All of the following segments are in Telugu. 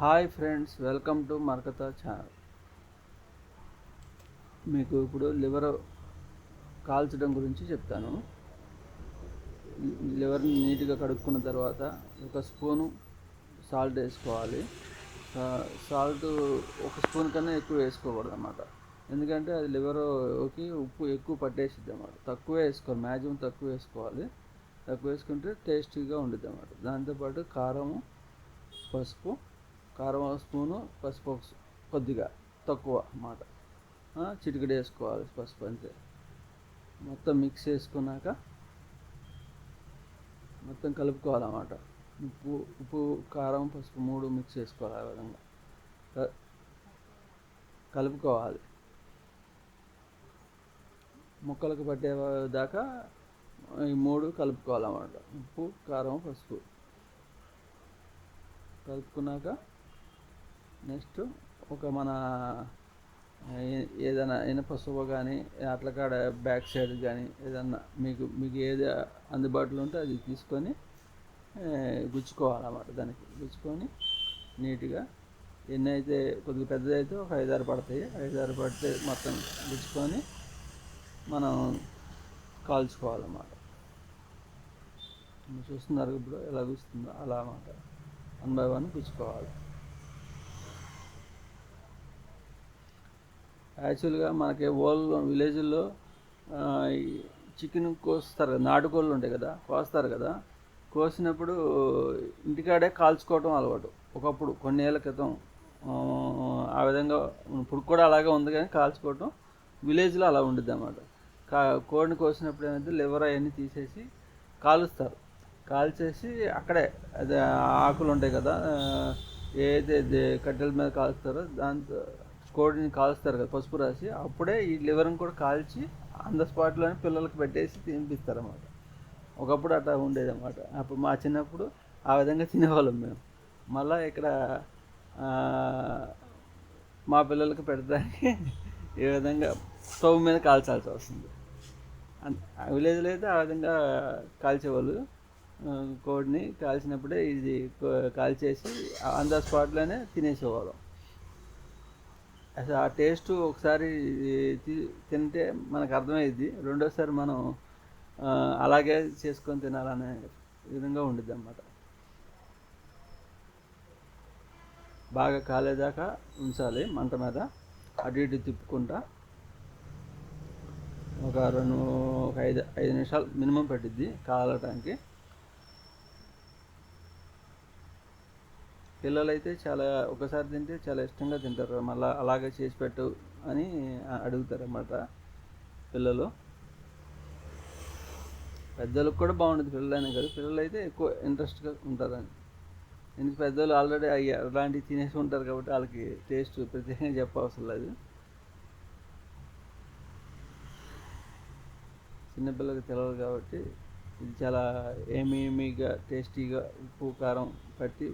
Hi friends, welcome to Marakata channel. మీకు ఇప్పుడు లివర్ కాల్చడం గురించి చెప్తాను. లివర్ని నీట్గా కడుక్కున్న తర్వాత ఒక స్పూను సాల్ట్ వేసుకోవాలి. సాల్ట్ ఒక స్పూన్ కన్నా ఎక్కువ వేసుకోకూడదు అన్నమాట. ఎందుకంటే అది లివర్కి ఉప్పు ఎక్కువ పట్టేసిద్ది అన్నమాట. తక్కువ వేసుకోవాలి, మ్యాక్సిమం తక్కువ వేసుకోవాలి. తక్కువ వేసుకుంటే టేస్టీగా ఉండుద్ది అన్నమాట. దాంతోపాటు పసుపు కారం ఒక స్పూను, పసుపు కొద్దిగా తక్కువ అన్నమాట. చిటికెడు వేసుకోవాలి పసుపు, అంతే. మొత్తం మిక్స్ చేసుకున్నాక మొత్తం కలుపుకోవాలన్నమాట. ఉప్పు కారం పసుపు 3 మిక్స్ చేసుకోవాలి. ఆ విధంగా కలుపుకోవాలి. ముక్కలకు పట్టేదాకా ఈ 3 కలుపుకోవాలన్నమాట. ఉప్పు కారం పసుపు కలుపుకున్నాక నెక్స్ట్ మన ఏదైనా ఇనప సువ్వ కానీ అట్ల కాడ బ్యాక్ సైడ్ కానీ ఏదన్నా మీకు ఏది అందుబాటులో ఉంటే అది తీసుకొని గుచ్చుకోవాలన్నమాట. దానికి గుచ్చుకొని నీట్గా ఎన్ని అయితే కొద్దిగా పెద్దదైతే ఒక 5-6 పడతాయి. 5-6 పడితే మొత్తం గుచ్చుకొని మనం కాల్చుకోవాలన్నమాట. చూస్తున్నారు ఇప్పుడు ఎలా గుచ్చుతుందో అలా అన్నమాట. 1 by 1 గుచ్చుకోవాలి. యాక్చువల్గా మనకి విలేజ్లో చికెన్ కోస్తారు కదా, నాటుకోళ్ళు ఉంటాయి కదా, కోస్తారు కదా. కోసినప్పుడు ఇంటికాడే కాల్చుకోవటం అలవాటు. ఒకప్పుడు కొన్ని ఏళ్ళ క్రితం ఆ విధంగా, ఇప్పుడు కూడా అలాగే ఉంది, కానీ కాల్చుకోవటం విలేజ్లో అలా ఉండిద్ది అన్నమాట. కోడిని కోసినప్పుడు ఏమైతే లివర్ అవన్నీ తీసేసి కాలుస్తారు. కాల్చేసి అక్కడే అదే ఆకులు ఉంటాయి కదా, ఏదైతే కట్టెల మీద కాలుస్తారో దాంతో కోడిని కాల్స్తారు కదా పసుపు రాసి, అప్పుడే ఈ లివర్ని కూడా కాల్చి ఆన్ ద స్పాట్లోనే పిల్లలకి పెట్టేసి తినిపిస్తారన్నమాట. ఒకప్పుడు అట్లా ఉండేదన్నమాట. అప్పుడు మా చిన్నప్పుడు ఆ విధంగా తినేవాళ్ళం మేము. మళ్ళీ ఇక్కడ మా పిల్లలకి పెట్టడానికి ఈ విధంగా స్టవ్ మీద కాల్చాల్సి వస్తుంది. విలేజ్లో అయితే ఆ విధంగా కాల్చేవాళ్ళు. కోడిని కాల్చినప్పుడే ఇది కాల్చేసి ఆన్ ద స్పాట్లోనే తినేసేవాళ్ళం. అసలు ఆ టేస్ట్ ఒకసారి తింటే మనకు అర్థమయ్యిద్ది. రెండోసారి మనం అలాగే చేసుకొని తినాలనే విధంగా ఉండిద్ది అన్నమాట. బాగా కాలేదాకా ఉంచాలి మంట మీద, అటు ఇటు తిప్పుకుంటా. ఒక 5 నిమిషాలు మినిమం పట్టిద్ది కాలటానికి. పిల్లలైతే ఒకసారి తింటే చాలా ఇష్టంగా తింటారు. మళ్ళీ అలాగే చేసి పెట్టు అని అడుగుతారు అన్నమాట పిల్లలు. పెద్దలకు కూడా బాగుంటుంది, పిల్లలైనా కదా. పిల్లలు అయితే ఎక్కువ ఇంట్రెస్ట్గా ఉంటారని. ఎందుకు, పెద్దలు ఆల్రెడీ అలాంటివి తినేసి ఉంటారు కాబట్టి వాళ్ళకి టేస్ట్ ప్రత్యేకంగా చెప్పవసరం లేదు. చిన్నపిల్లలకి తెలియదు కాబట్టి ఇది చాలా ఏమీగా టేస్టీగా ఉప్పు కారం పట్టి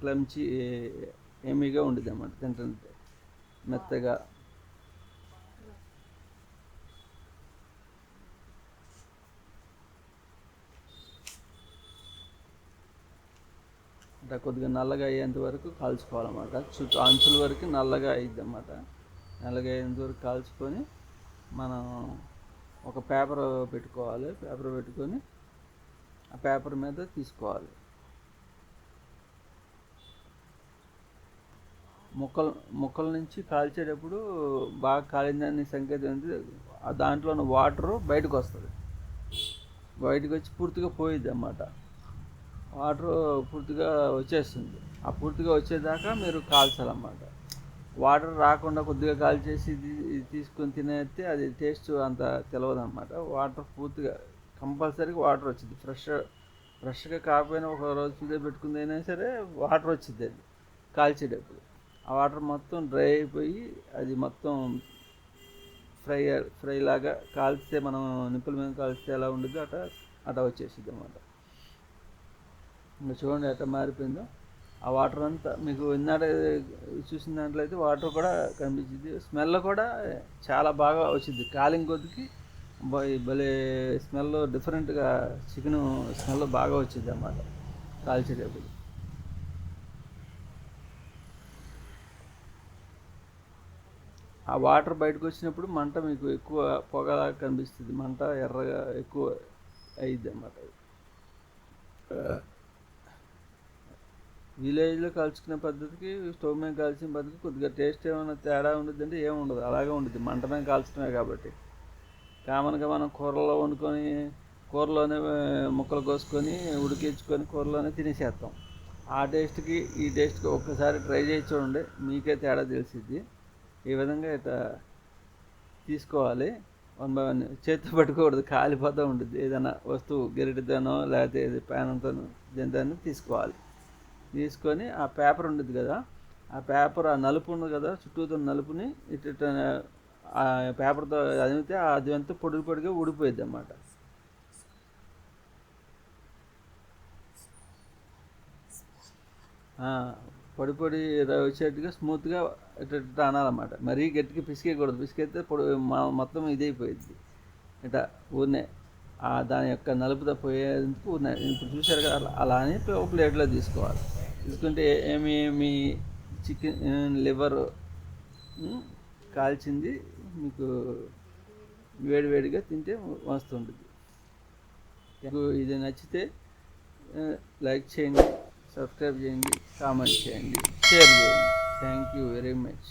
క్లంచి ఏమీగా ఉండిద్ది అన్నమాట. తింటుంటే మెత్తగా. అంటే కొద్దిగా నల్లగా అయ్యేంత వరకు కాల్చుకోవాలన్నమాట. చుట్టూ అంచుల వరకు నల్లగా అయ్యిద్ది అన్నమాట. నల్లగా అయ్యేంత వరకు కాల్చుకొని మనం ఒక పేపర్ పెట్టుకోవాలి. పేపర్ పెట్టుకొని ఆ పేపర్ మీద తీసుకోవాలి. ముక్కల నుంచి కాల్చేటప్పుడు బాగా కాలిందని సంకేతం ఏంటి, దాంట్లో ఉన్న వాటరు బయటకు వస్తుంది. బయటకు వచ్చి పూర్తిగా పోయిద్ది అన్నమాట. వాటర్ పూర్తిగా వచ్చేస్తుంది. ఆ పూర్తిగా వచ్చేదాకా మీరు కాల్చాలన్నమాట. వాటర్ రాకుండా కొద్దిగా కాల్చేసి తీసుకొని తినేస్తే అది టేస్ట్ అంత తెలియదు అన్నమాట. వాటర్ పూర్తిగా కంపల్సరీగా వాటర్ వచ్చింది. ఫ్రెష్గా కాకపోయినా ఒక రోజు ఫ్రిడ్జ్లో పెట్టుకుంది అయినా సరే వాటర్ వచ్చింది అది కాల్చేటప్పుడు. ఆ వాటర్ మొత్తం డ్రై అయిపోయి అది మొత్తం ఫ్రై లాగా కాల్చితే, మనం నిప్పుల మీద కాల్చితే ఎలా ఉండదో అట్లా వచ్చేసింది అన్నమాట. ఇంకా చూడండి ఎట్లా మారిపోయిందో. ఆ వాటర్ అంతా మీకు ఇందాక చూసిన దాంట్లో అయితే వాటర్ కూడా కనిపించింది. స్మెల్ కూడా చాలా బాగా వచ్చింది. కాలింగ్ కొద్దికి భలే స్మెల్, డిఫరెంట్గా చికెన్ స్మెల్ బాగా వచ్చింది అన్నమాట కాల్చేటప్పుడు. ఆ వాటర్ బయటకు వచ్చినప్పుడు మంట మీకు ఎక్కువ పొగలాగా కనిపిస్తుంది, మంట ఎర్రగా ఎక్కువ అయ్యిద్ది అన్నమాట. విలేజ్లో కాల్చుకునే పద్ధతికి స్టవ్ మీద కాల్చిన పద్ధతికి కొద్దిగా టేస్ట్ ఏమైనా తేడా ఉండదు అంటే ఏముండదు, అలాగే ఉంటుంది, మంట మీద కాల్చడమే కాబట్టి. కామన్గా మనం కూరలో వండుకొని కూరలోనే ముక్కలు కోసుకొని ఉడికించుకొని కూరలోనే తినేసేస్తాం. ఆ టేస్ట్కి ఈ టేస్ట్కి ఒక్కసారి ట్రై చేసి చూడండి, మీకే తేడా తెలిసిద్ది. ఈ విధంగా ఇట్లా తీసుకోవాలి. 1 బై 1 చేతితో పట్టుకోకూడదు, కాలిపోతూ ఉంటుంది. ఏదైనా వస్తువు గెరిటితోనో లేకపోతే ఏది ప్యాన్తోనో దేనితోనో తీసుకోవాలి. తీసుకొని ఆ పేపర్ ఉంటుంది కదా, ఆ పేపర్ ఆ నలుపు ఉంది కదా, చుట్టూతో నలుపుని ఇట్లా ఆ పేపర్తో అదిమితే అది అంతా పొడి పొడిగా ఊడిపోయిద్ది అన్నమాట. పొడి పొడి వచ్చేట్టుగా స్మూత్గా ఇట్లా అనాలన్నమాట. మరీ గట్టిగా పిసికేయకూడదు, పిసికేస్తే పొడి మొత్తం ఇదైపోయింది. ఇట్లా ఊరినే దాని యొక్క నలుపుతో పోయేందుకు ఊరినే ఇప్పుడు చూసారు కదా, అలా అని ఒక ప్లేట్లో తీసుకోవాలి. తీసుకుంటే ఏమి చికెన్ లివర్ కాల్చింది మీకు వేడివేడిగా తింటే వస్తుంటుంది. మీకు ఇది నచ్చితే లైక్ చేయండి, సబ్స్క్రైబ్ చేయండి, కామెంట్ చేయండి, షేర్ చేయండి. Thank you very much.